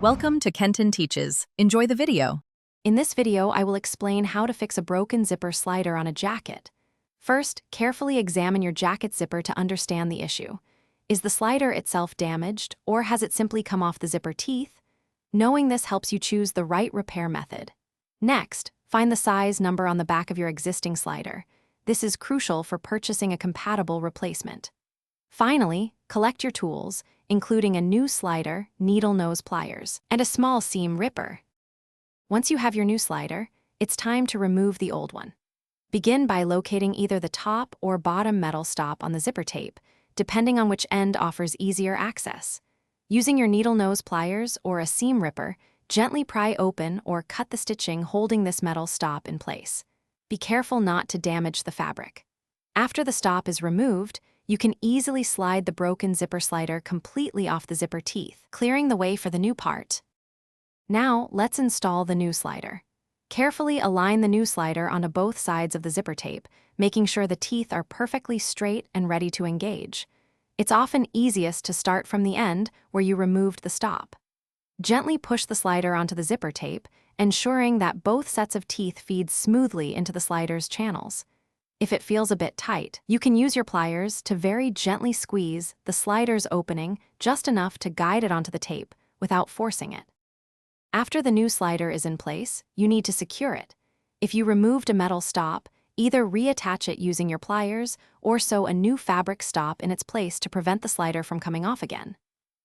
Welcome to Kenton Teaches. Enjoy the video. In this video, I will explain how to fix a broken zipper slider on a jacket. First, carefully examine your jacket zipper to understand the issue. Is the slider itself damaged, or has it simply come off the zipper teeth? Knowing this helps you choose the right repair method. Next, find the size number on the back of your existing slider. This is crucial for purchasing a compatible replacement. Finally, collect your tools, including a new slider, needle nose pliers, and a small seam ripper. Once you have your new slider, it's time to remove the old one. Begin by locating either the top or bottom metal stop on the zipper tape, depending on which end offers easier access. Using your needle nose pliers or a seam ripper, gently pry open or cut the stitching holding this metal stop in place. Be careful not to damage the fabric. After the stop is removed, you can easily slide the broken zipper slider completely off the zipper teeth, clearing the way for the new part. Now, let's install the new slider. Carefully align the new slider onto both sides of the zipper tape, making sure the teeth are perfectly straight and ready to engage. It's often easiest to start from the end where you removed the stop. Gently push the slider onto the zipper tape, ensuring that both sets of teeth feed smoothly into the slider's channels. If it feels a bit tight, you can use your pliers to very gently squeeze the slider's opening just enough to guide it onto the tape without forcing it. After the new slider is in place, you need to secure it. If you removed a metal stop, either reattach it using your pliers or sew a new fabric stop in its place to prevent the slider from coming off again.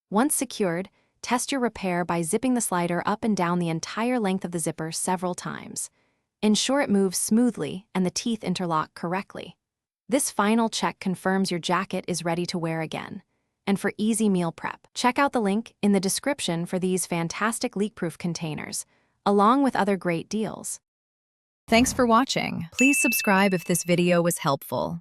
Once secured, test your repair by zipping the slider up and down the entire length of the zipper several times. Ensure it moves smoothly and the teeth interlock correctly. This final check confirms your jacket is ready to wear again. And for easy meal prep, check out the link in the description for these fantastic leak-proof containers, along with other great deals. Thanks for watching. Please subscribe if this video was helpful.